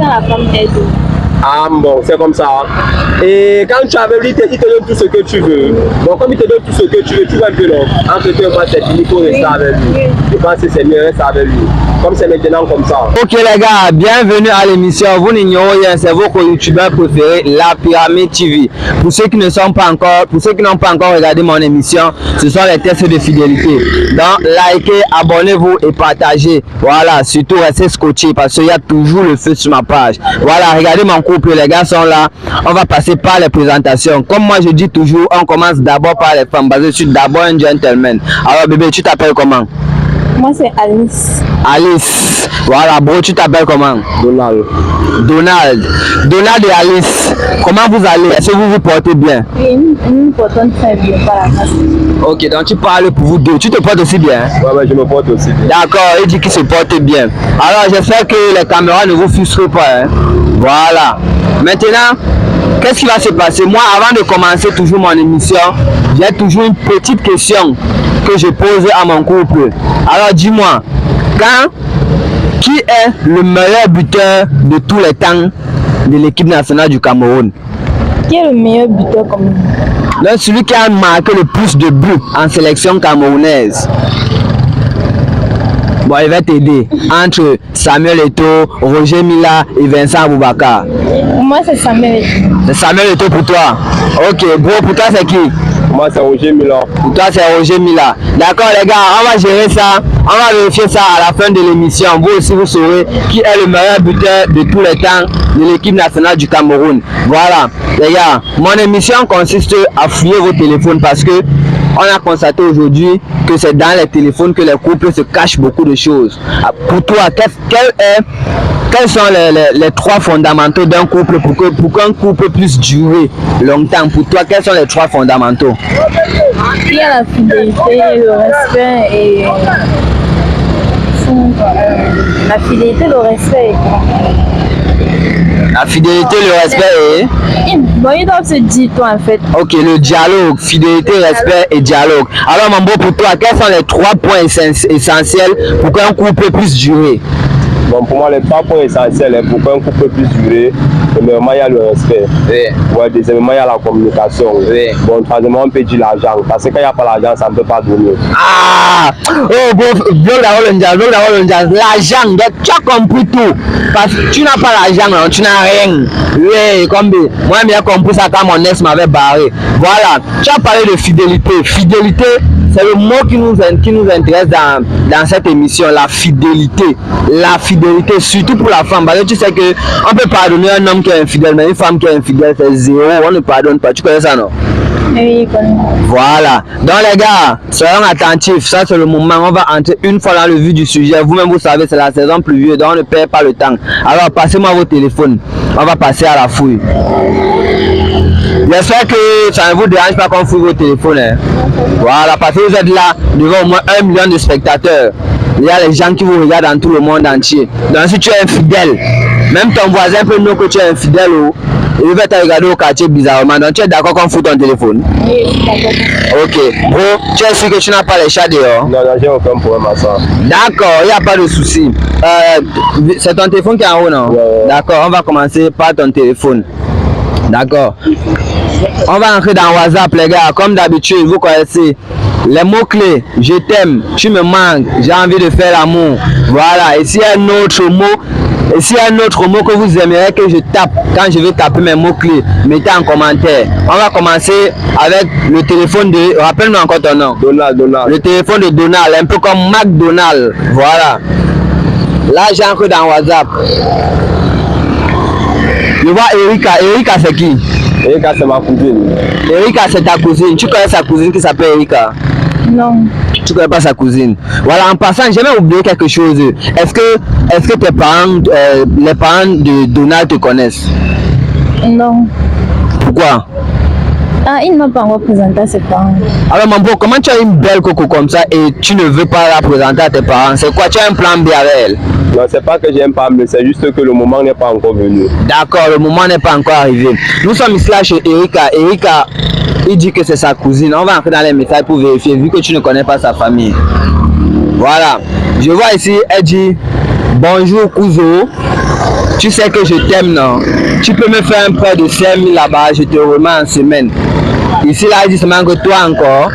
la femme aide. Ah bon, c'est comme ça. Et quand tu avais lui, il te donne tout ce que tu veux. Donc comme il te donne tout ce que tu veux, tu vas un peu long. Entre toi et moi, c'est fini pour rester avec lui. Je pense que c'est mieux rester avec lui. Comme c'est maintenant comme ça. Ok les gars, bienvenue à l'émission. Vous n'ignorez rien, c'est votre youtubeur préféré, La Pyramide TV. Pour ceux qui n'ont pas encore regardé mon émission, ce sont les tests de fidélité. Donc likez, abonnez-vous et partagez. Voilà, surtout restez scotchés parce qu'il y a toujours le feu sur ma page. Voilà, regardez mon couple, les gars sont là. On va passer par les présentations. Comme moi je dis toujours, on commence d'abord par les femmes parce que je suis d'abord un gentleman. Alors bébé, tu t'appelles comment? Moi c'est Alice. Alice. Voilà, bro, tu t'appelles comment? Donald. Donald. Donald et Alice, comment vous allez? Est-ce que vous vous portez bien? Oui, nous nous portons très bien par la face. Ok, donc tu parles pour vous deux. Tu te portes aussi bien? Ouais, je me porte aussi bien. D'accord, il dit qu'il se porte bien. Alors, j'espère que les caméras ne vous frustrent pas. Hein? Voilà. Maintenant, qu'est-ce qui va se passer? Moi, avant de commencer toujours mon émission, j'ai toujours une petite question que je pose à mon couple. Alors, dis-moi, qui est le meilleur buteur de tous les temps de l'équipe nationale du Cameroun? Qui est le meilleur buteur comme nous? Donc, celui qui a marqué le plus de buts en sélection camerounaise. Bon, il va t'aider. Entre Samuel Eto'o, Roger Mila et Vincent Aboubakar. Pour moi, c'est Samuel Eto'o. C'est Samuel Eto'o pour toi. Ok, bro, pour toi, c'est qui? Moi, c'est Roger Mila. Pour toi, c'est Roger Mila. D'accord, les gars, on va gérer ça. On va vérifier ça à la fin de l'émission. Vous aussi, vous saurez qui est le meilleur buteur de tous les temps de l'équipe nationale du Cameroun. Voilà, les gars, mon émission consiste à fouiller vos téléphones parce que on a constaté aujourd'hui que c'est dans les téléphones que les couples se cachent beaucoup de choses. Pour toi, quels sont les trois fondamentaux d'un couple pour qu'un couple puisse durer longtemps? Pour toi, quels sont les trois fondamentaux? Il y a la fidélité, le respect et... La fidélité, le respect. La fidélité, le respect et... Bon, ils doivent se dire toi en fait. Ok, le dialogue, fidélité, respect et dialogue. Alors Mambo, pour toi, quels sont les trois points essentiels pour qu'un couple puisse durer? Bon, pour moi, les trois points essentiels pour qu'un couple puisse durer, premièrement, il y a le respect. Oui. Ouais, deuxièmement, il y a la communication. Oui. Bon, troisièmement, on peut dire l'argent. Parce que quand il n'y a pas l'argent, ça ne peut pas donner. Ah! Oh, bon, l'argent, tu as compris tout. Parce que tu n'as pas l'argent, tu n'as rien. Oui, comme moi, j'ai compris ça quand mon ex m'avait barré. Voilà, tu as parlé de fidélité. Fidélité, c'est le mot qui nous intéresse dans cette émission, la fidélité. La fidélité, surtout pour la femme. Parce que tu sais qu'on peut pardonner un homme qui est infidèle, mais une femme qui est infidèle, c'est zéro. On ne pardonne pas. Tu connais ça, non? Oui, voilà. Donc les gars, soyons attentifs. Ça c'est le moment. On va entrer une fois dans le vif du sujet. Vous-même vous savez, c'est la saison pluvieuse, donc on ne perd pas le temps. Alors passez-moi vos téléphones. On va passer à la fouille. J'espère que ça ne vous dérange pas qu'on fouille vos téléphones. Hein. Voilà, parce que vous êtes là devant au moins 1 million de spectateurs. Il y a les gens qui vous regardent dans tout le monde entier. Donc si tu es infidèle, même ton voisin peut nous que tu es infidèle. Il va te regarder au quartier bizarrement. Donc tu es d'accord qu'on fout ton téléphone? Oui, d'accord. Ok. Bro, tu es sûr que tu n'as pas les chats dehors? Non, j'ai aucun problème à ça. D'accord, il n'y a pas de souci. C'est ton téléphone qui est en haut, non? Ouais. D'accord, on va commencer par ton téléphone. D'accord. On va entrer dans WhatsApp, les gars. Comme d'habitude, vous connaissez les mots-clés. Je t'aime, tu me manques, j'ai envie de faire l'amour. Voilà. Et s'il y a un autre mot, que vous aimeriez que je tape quand je vais taper mes mots-clés, mettez en commentaire. On va commencer avec le téléphone de... Rappelle-moi encore ton nom. Donald. Le téléphone de Donald, un peu comme McDonald. Voilà. Là, j'entre dans WhatsApp. Je vois Erika. Erika, c'est qui? Erika, c'est ma cousine. Erika, c'est ta cousine. Tu connais sa cousine qui s'appelle Erika? Non. Tu connais pas sa cousine. Voilà, en passant, j'ai même oublié quelque chose. Est-ce que tes parents, les parents de Donald te connaissent? Non. Pourquoi? Ah, il ne m'a pas encore présenté à ses parents. Alors, Mambo, comment tu as une belle coco comme ça et tu ne veux pas la présenter à tes parents? C'est quoi? Tu as un plan B avec elle? Non, c'est pas que j'aime pas, mais c'est juste que le moment n'est pas encore venu. D'accord, le moment n'est pas encore arrivé. Nous sommes ici là chez Erika. Erika, il dit que c'est sa cousine. On va entrer dans les messages pour vérifier, vu que tu ne connais pas sa famille. Voilà. Je vois ici, elle dit bonjour Couso. tu sais que je t'aime, non? Tu peux me faire un prêt de 5 000 là-bas, je te remets en semaine. Ici, là, il dit seulement que toi encore,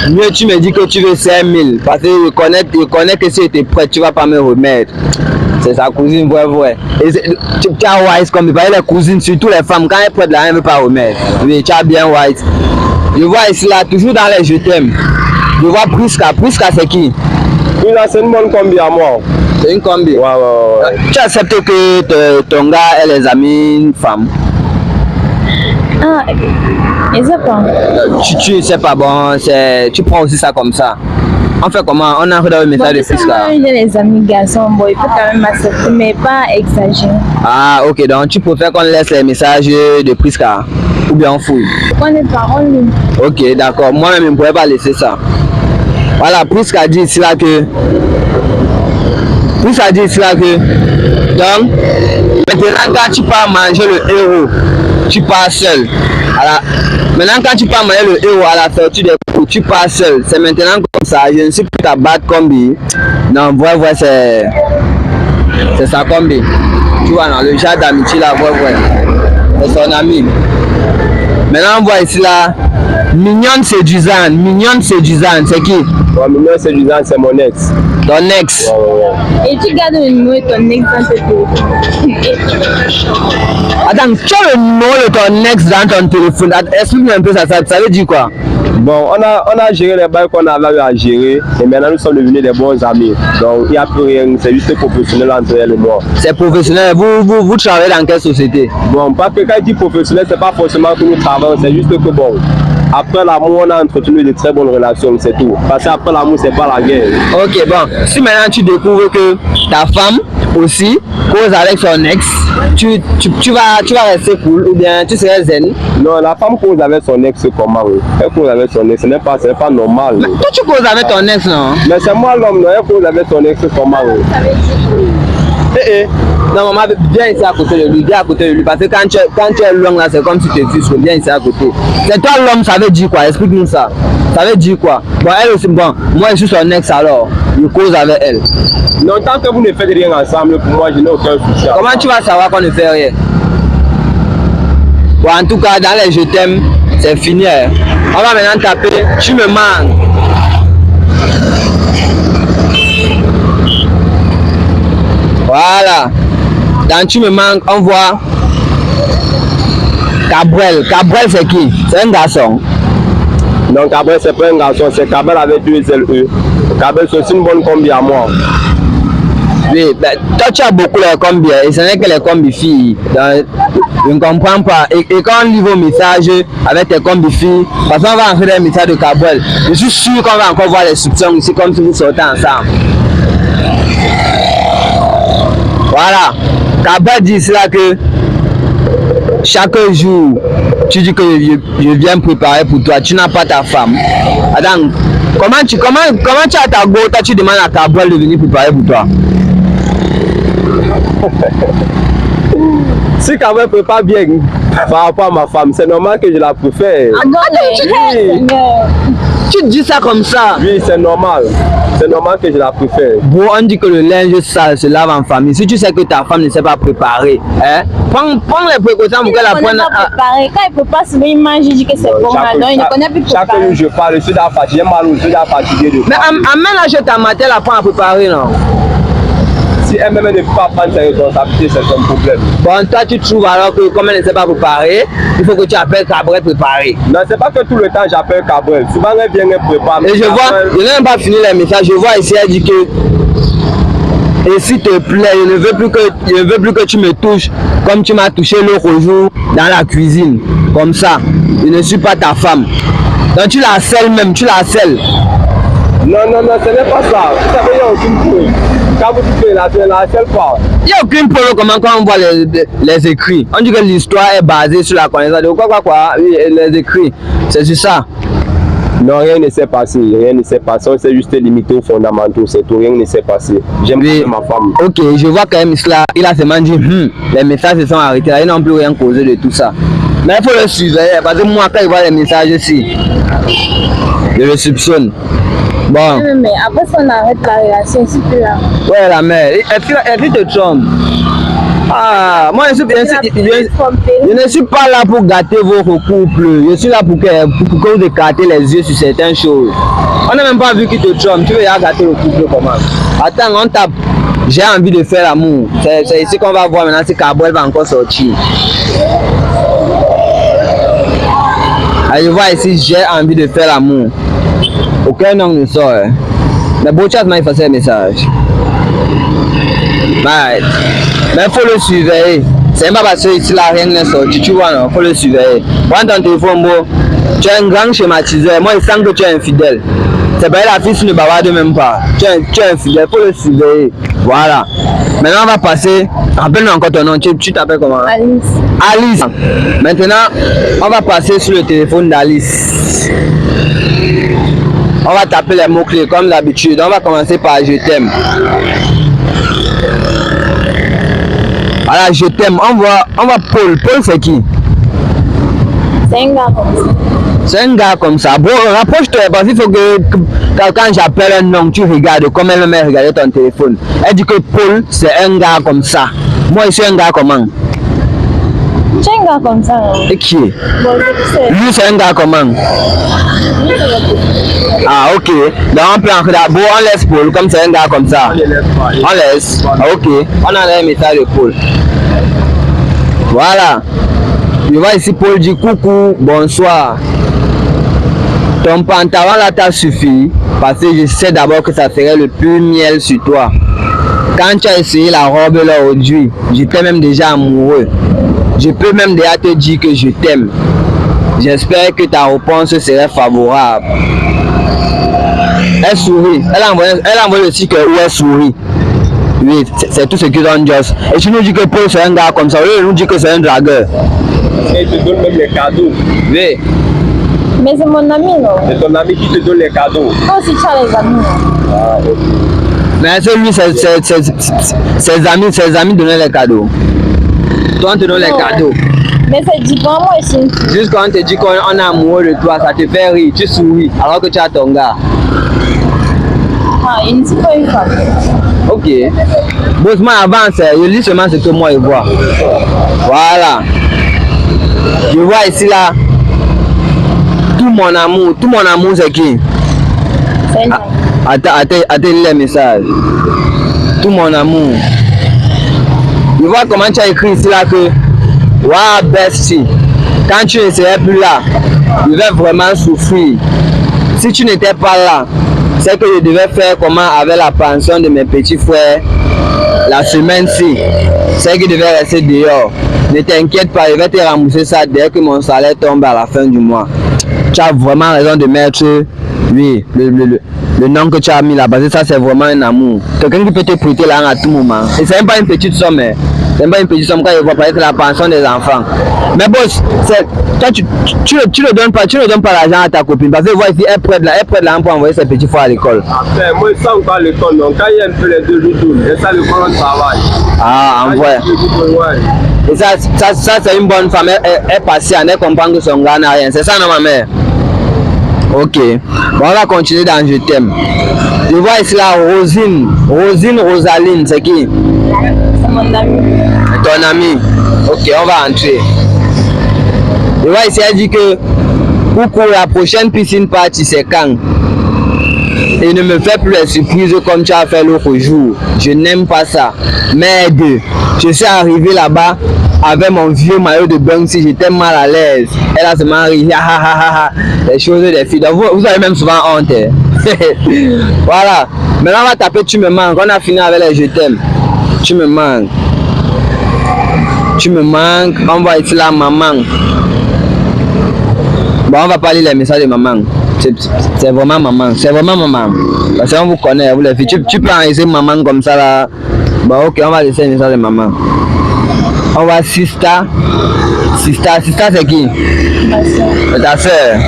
mieux tu me dis que tu veux 5 000. Parce que je connais que si tu es prêt, tu ne vas pas me remettre. C'est sa cousine, vrai. Et tu as wise comme il paraît les cousines, surtout les femmes, quand elles prêtent là, elles ne veulent pas remettre. Oui, tu as bien wise. Je vois ici, là, toujours dans les je t'aime. Je vois Priska. Priska, c'est qui? Priska, c'est une bonne combi à moi. C'est une combi? Ouais. Tu acceptes que ton gars ait les amis une femme? Ah, je sais pas. Tu sais pas, bon, tu prends aussi ça comme ça. On fait comment? On a redonné le message de Priska. Moi, j'ai les amis garçons, bon, il faut quand même accepter, mais pas exagérer. Ah, ok, donc tu préfères qu'on laisse les messages de Priska? Ou bien on fouille? On est paroles. Ok, d'accord. Moi-même, je ne pourrais pas laisser ça. Voilà, Priska dit ici là que. Donc, maintenant, quand tu pars manger le héros, tu pars seul. Maintenant, quand tu pars manger le héros à la sortie des coups, tu pars seul. C'est maintenant comme ça. Je ne suis plus ta bad combi. Non, vrai, c'est sa combi. Tu vois, dans le genre d'amitié là, vrai. C'est son ami. Maintenant, on voit ici là. Mignonne séduisante, c'est qui? Ouais, Mignonne séduisante, c'est mon ex. Ton ex? Ouais. Et tu gardes le numéro de ton ex dans tes téléphone? Attends, tu as le numéro de ton ex dans ton téléphone. Explique-moi un peu ça veut dire quoi? Bon, on a géré les bails qu'on avait à gérer et maintenant nous sommes devenus des bons amis. Donc il n'y a plus rien, c'est juste professionnel entre elle et moi. C'est professionnel, vous travaillez dans quelle société? Bon, parce que quand il dit professionnel, c'est pas forcément que nous travaillons, c'est juste que bon, après l'amour, on a entretenu de très bonnes relations, c'est tout. Parce qu'après l'amour, c'est pas la guerre. Ok, bon, si maintenant tu découvres que ta femme aussi cause avec son ex, tu vas rester cool ou bien tu serais zen? Non, la femme cause avec son ex, c'est comment? Elle cause avec son ex, ce n'est pas normal. Mais toi, tu causes avec ton ex, non? Mais c'est moi l'homme, non, elle cause avec son ex, c'est comment? Non, maman, viens ici à côté de lui, parce que quand tu es loin là, c'est comme si tu es fils, viens ici à côté. C'est toi l'homme, ça veut dire quoi? Explique-nous ça. Ça veut dire quoi? Bon, elle aussi, bon, moi je suis son ex alors, je cause avec elle. Non, tant que vous ne faites rien ensemble, pour moi, je n'ai aucun souci. Comment tu vas savoir qu'on ne fait rien? Bon, en tout cas, dans les je t'aime, c'est fini. Hein. On va maintenant taper, tu me manques. Voilà. Dans tu me manques, on voit Cabrel. Cabrel, c'est qui? C'est un garçon. Non, Cabrel, c'est pas un garçon, c'est Cabrel avec 2 LE. Cabrel, c'est aussi une bonne combi à moi. Oui, ben, toi tu as beaucoup les combis, et ce n'est que les combis filles. Donc, je ne comprends pas. Et quand on lit vos messages avec tes combis filles, parce qu'on va en faire des messages de Cabrel, je suis sûr qu'on va encore voir les soupçons ici comme si vous sortez ensemble. Voilà. Cabrel dit cela que chaque jour, tu dis que je viens préparer pour toi, tu n'as pas ta femme. Attends, comment tu as ta go, toi tu demandes à Cabrel de venir préparer pour toi? Si Cabrel ne peut pas bien par rapport à ma femme, c'est normal que je la préfère. Tu dis ça comme ça? Oui, c'est normal. C'est normal que je la préfère. Bon, on dit que le linge sale se lave en famille. Si tu sais que ta femme ne s'est pas préparée, hein, prends les précautions pour qu'elle apprenne à... Quand il ne peut pas se mettre, il mange, il dit que c'est bon. Alors, il ne connaît plus préparer. Chaque jour je parle, je suis déjà fatigué, je suis déjà fatigué de... Mais amène la jette à matin, elle apprend à préparer, non? Si elle-même ne peut pas prendre ses responsabilités, c'est son problème. Bon, toi tu trouves alors que comme elle ne s'est pas préparée, il faut que tu appelles Cabrel préparé. Non, c'est pas que tout le temps j'appelle Cabrel. Souvent elle vient, elle prépare. Et je vois, je n'ai même pas fini les messages, je vois ici, elle dit que... Et s'il te plaît, je ne veux plus que tu me touches comme tu m'as touché l'autre jour dans la cuisine. Comme ça, je ne suis pas ta femme. Donc tu la harcèles même, tu la harcèles. Non, ce n'est pas ça. Vous savez, il n'y a aucune preuve. Quand vous dites que la harcèle pas. Il n'y a aucune preuve comment quand on voit les écrits. On dit que l'histoire est basée sur la connaissance. De quoi, oui, les écrits. C'est sur ça. Non, rien ne s'est passé. Rien ne s'est passé. On s'est juste limité aux fondamentaux. C'est tout. Rien ne s'est passé. J'aime bien ma femme. Ok, je vois quand même cela. Il a seulement dit, les messages se sont arrêtés. Là, ils n'ont plus rien causé de tout ça. Mais il faut le surveiller. Parce que moi, quand je vois les messages ici, je le soupçonne. Bon. Mais après ça, on arrête la relation, c'est plus là. Ouais, la mère. Elle te trompe. Ah. moi je ne suis pas là pour gâter votre couple. Je suis là pour que vous écartez les yeux sur certaines choses. On n'a même pas vu qu'il te trompe. Tu veux gâter le couple comment? Attends, on tape. J'ai envie de faire l'amour. C'est ici qu'on va voir maintenant si Carboel va encore sortir. Allez voir ici, j'ai envie de faire l'amour. Aucun homme ne sort. Hein. Mais Bochat m'a effacé le message. Mais il faut le surveiller. C'est pas parce que ici la rien n'est sorti, tu vois, non, il faut le surveiller. Prends ton téléphone, bon. Tu es un grand schématiseur. Moi, il semble que tu es infidèle. C'est pas la fille, tu ne bavardes même pas. Tu es infidèle, il faut le surveiller. Voilà. Maintenant, on va passer. Rappelle-nous encore ton nom. Tu t'appelles comment? Alice. Alice. Maintenant, on va passer sur le téléphone d'Alice. On va taper les mots-clés comme d'habitude. On va commencer par je t'aime. Voilà, je t'aime. On voit Paul. Paul, c'est qui? C'est un gars comme ça. C'est un gars comme ça. Bon, rapproche-toi parce qu'il faut que quand j'appelle un nom, tu regardes comme elle m'a regardé ton téléphone. Elle dit que Paul, c'est un gars comme ça. Moi, je suis un gars comment? Tu es un gars comme ça. Hein? Et qui est? Bon, lui, c'est un gars comment? Ah, ok. Donc, on peut entrer d'abord, on laisse Paul, comme c'est un gars comme ça. On laisse. Ah, ok. On a un message de Paul. Voilà. Je vois ici Paul dit coucou, bonsoir. Ton pantalon là t'a suffi parce que je sais d'abord que ça serait le plus miel sur toi. Quand tu as essayé la robe là aujourd'hui, j'étais même déjà amoureux. Je peux même déjà te dire que je t'aime. J'espère que ta réponse serait favorable. Elle sourit. Elle a envoyé le sticker où elle sourit. Oui, c'est tout ce qu'ils ont dit. Et tu nous dis que Paul c'est un gars comme ça. Oui, nous dit que c'est un dragueur. Et il te donne même les cadeaux. Oui. Mais c'est mon ami, non? C'est ton ami qui te donne les cadeaux. Toi aussi, tu as les amis. Ah, ok. Mais c'est lui, ses amis donnaient les cadeaux. Toi, on te donne les cadeaux. Mais c'est différent, moi aussi. Juste quand on te dit qu'on est amoureux de toi, ça te fait rire, tu souris, alors que tu as ton gars. Ah, il ne dit pas une femme. Ok. Bon, moi avance, je lis seulement ce que moi je vois. Voilà. Je vois ici là. Tout mon amour c'est qui? C'est une Attends les messages. Tout mon amour. Je vois comment tu as écrit ici là que waouh bestie, quand tu ne serais plus là, je vais vraiment souffrir. Si tu n'étais pas là, c'est que je devais faire comment avec la pension de mes petits frères la semaine-ci. C'est que je devais rester dehors. Ne t'inquiète pas, je vais te rembourser ça dès que mon salaire tombe à la fin du mois. Tu as vraiment raison de mettre, oui, le nom que tu as mis là, parce que ça c'est vraiment un amour. Quelqu'un qui peut te prêter là à tout moment. Et c'est même pas une petite somme, hein. C'est même pas une petite somme quand il voit paraître la pension des enfants. Mais boss, toi tu ne donnes pas l'argent à ta copine, parce que vois ici, elle prête là pour envoyer ses petits frères à l'école. Après, moi ça on parle l'école, donc quand il y a un peu les deux jours, et ça le on travaille. Ah, envoie. Et ça c'est une bonne femme, elle est patiente, elle comprend que son gars n'a rien. C'est ça non ma mère? Ok, bon, on va continuer dans je t'aime. Je vois ici la Rosaline, c'est qui? C'est mon ami. Ton ami. Ok, on va entrer. Je vois ici, elle dit que pour la prochaine piscine party, c'est quand? Et ne me fais plus les surprises comme tu as fait l'autre jour. Je n'aime pas ça. Merde, je suis arrivé là-bas avec mon vieux maillot de bain si j'étais mal à l'aise. Elle a seulement ri. Les choses des filles. Donc vous avez même souvent honte. Voilà. Maintenant on va taper tu me manques. On a fini avec les je t'aime. Tu me manques. Tu me manques. On va ici là maman. Bon on va pas lire les messages de maman. C'est vraiment maman. C'est vraiment maman. Parce qu'on vous connaît, vous les filles. Tu peux enregistrer maman comme ça là. Bon ok on va laisser les messages de maman. On va Sista. Sista c'est qui? Ma soeur. Ta soeur.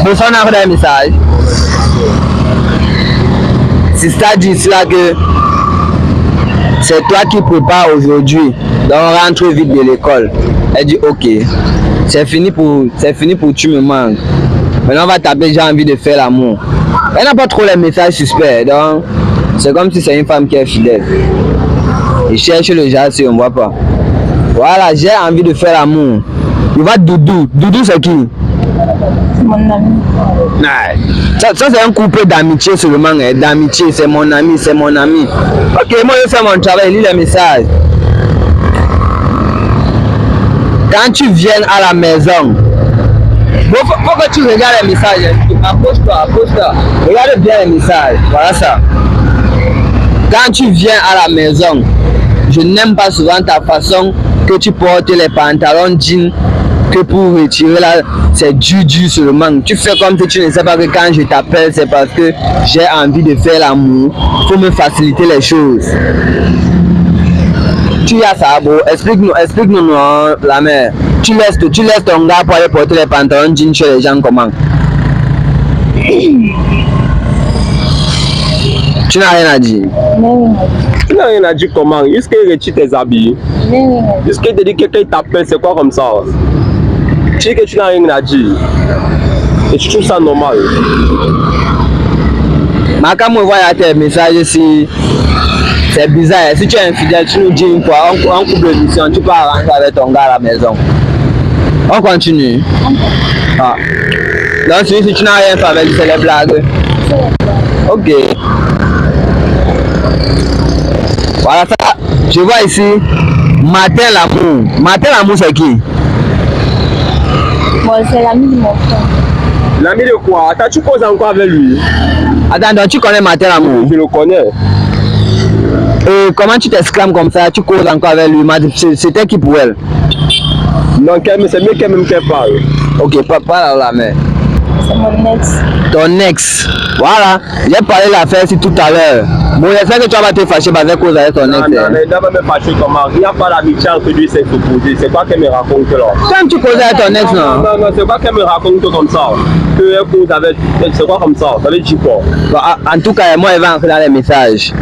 Bon, ça on a fait un message. Sista dit cela que c'est toi qui prépares aujourd'hui. Donc on rentre vite de l'école. Elle dit ok. C'est fini pour tu me manques. Maintenant on va taper j'ai envie de faire l'amour. Elle n'a pas trop les messages suspects. Donc c'est comme si c'est une femme qui est fidèle. Il cherche le jazz si on ne voit pas. Voilà, j'ai envie de faire l'amour. Il va Doudou. Doudou, c'est qui? C'est mon ami. Ça c'est un couple d'amitié seulement. Hein. D'amitié, c'est mon ami, c'est mon ami. Ok, moi je fais mon travail, lis les messages. Quand tu viens à la maison, faut que tu regardes les messages. Approche-toi. Regarde bien les messages. Voilà ça. Quand tu viens à la maison, je n'aime pas souvent ta façon que tu portes les pantalons jeans, que pour retirer là, c'est dur seulement. Tu fais comme si tu ne sais pas que quand je t'appelle, c'est parce que j'ai envie de faire l'amour. Faut me faciliter les choses. Tu as ça, bro. Explique-nous la mère. Tu laisses ton gars pour aller porter les pantalons jeans chez les gens comment? Tu n'as rien à dire. Tu n'as rien à dire comment? Jusqu'à retire tes habits. Jusqu'à te dire que quelqu'un t'appelle, c'est quoi comme ça? Tu dis que tu n'as rien à dire. Et tu trouves ça normal. Mais quand on voit tes messages ici, c'est bizarre. Si tu es infidèle, tu nous dis une fois, en couple de mission, tu peux arranger avec ton gars à la maison. On continue. Ah. Donc si tu n'as rien fait avec lui, c'est les blagues. Ok. Voilà ça. Je vois ici Matin l'amour. Matin l'amour, c'est qui? Bon, c'est l'ami de mon frère. L'ami de quoi? Attends, tu causes encore avec lui? Attends, donc tu connais Matin l'amour? Je le connais. Et comment tu t'exclames comme ça? Tu causes encore avec lui? C'était qui pour elle? Non, c'est mieux qu'elle même qu'elle parle. Ok, pas là, mais. C'est mon ex. Ton ex. Voilà. J'ai parlé de l'affaire ici tout à l'heure. Bon, j'espère que tu vas te fâcher parce que cause avec ton ex. Non, il ne va me fâcher comment? Il n'y a pas d'amitié entre lui et ses opposés. C'est quoi qu'elle me raconte là? Quand tu causes avec ton ex, non? Non, c'est quoi qu'elle me raconte comme ça? Qu'elle cause avec. C'est quoi comme ça? Ça veut dire quoi? Bon, en tout cas, moi, je vais entrer dans les messages.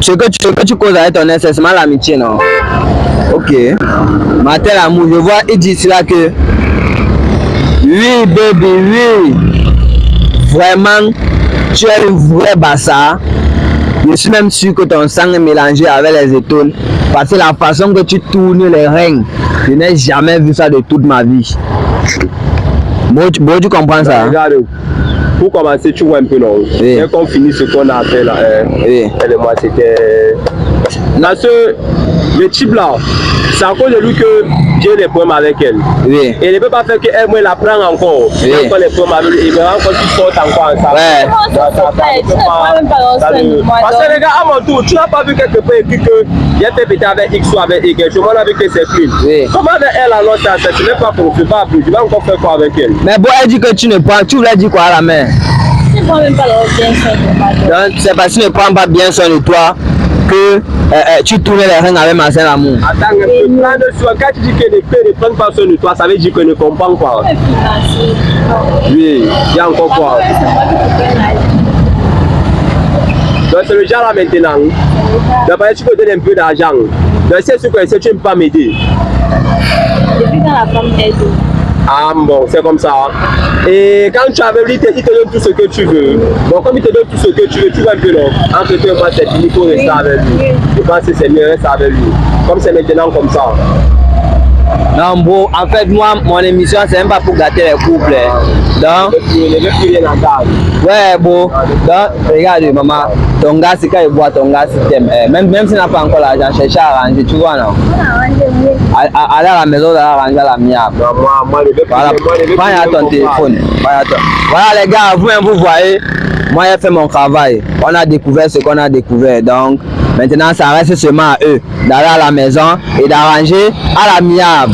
Ce que tu causes avec ton ex, c'est seulement l'amitié, non? Ok. Matin l'amour, je vois, il dit cela que. Oui, baby, oui. Vraiment, tu es une vraie bassa. Je suis même sûr que ton sang est mélangé avec les étoiles. Parce que la façon que tu tournes les reins, je n'ai jamais vu ça de toute ma vie. Bon, tu comprends ça? Regarde, pour commencer, tu vois un peu non. Oui. Dès qu'on finit ce qu'on a fait là, Oui. elle et moi, c'était. Le type là, c'est à cause de lui que j'ai des problèmes avec elle. Oui. Et il ne peut pas faire qu'elle me la prenne encore. Oui. Encore les problèmes avec lui. Il me rend compte qu'ils sortent encore ensemble. Ouais. Comment ça se fait? Tu ne prends même pas l'ensemble. Parce que les gars, à mon tour, tu n'as pas vu quelque part écrit que j'ai fait péter avec X ou avec Y. Je m'en avais que c'est clean. Oui. Comment avec elle alors ça ne n'est pas pour, je ne vais pas plus. Je vais encore faire quoi avec elle? Mais bon, elle dit que tu ne prends, tu voulais dire quoi à la main? Tu ne prends même pas bien soin de moi. Donc, c'est parce que tu ne prends pas bien soin de toi que tu tournes les reins avec Matin l'amour. Attends, un plan de soin. Quand tu dis que ne prennent pas soin de toi, ça veut dire que ne comprends pas. Oui, il y a encore quoi? Donc c'est le genre là maintenant. D'abord tu peux donner un peu d'argent. Donc c'est ce que tu ne peux pas m'aider. Depuis quand la femme aide. Ah bon, c'est comme ça. Et quand tu avais lui, il te donne tout ce que tu veux. Donc comme il te donne tout ce que tu veux, tu vois un peu non. Entre toi et moi, c'est fini pour rester avec lui. Je pense que c'est mieux de rester avec lui. Comme c'est maintenant comme ça. Non, bon, en fait, moi, mon émission, c'est même pas pour gâter les couples. Donc, Je ne veux plus rien entendre. ouais, bon. Donc, regarde, maman, ton gars, c'est quand il voit ton gars, c'est t'aime. Même s'il n'a pas encore l'argent, cherche à arranger, tu vois, non? Aller à la maison, aller arranger à la mienne. Non, moi, je ne veux plus. Voilà, prends ton téléphone. Voilà, les gars, vous voyez, moi, j'ai fait mon travail. On a découvert ce qu'on a découvert. Donc, maintenant, ça reste seulement à eux d'aller à la maison et d'arranger à l'amiable.